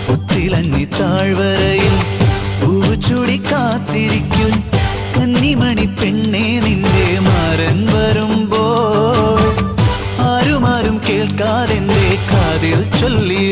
പുത്തിലഞ്ഞി താഴ്വരയിൽ പൂവ് ചൂടി കാത്തിരിക്കും കന്നിമണി പെണ്ണെ നിന്റെ മാരൻ വരുമ്പോൾ ആരും കേൾക്കാതെന്റെ കാതിൽ ചൊല്ലി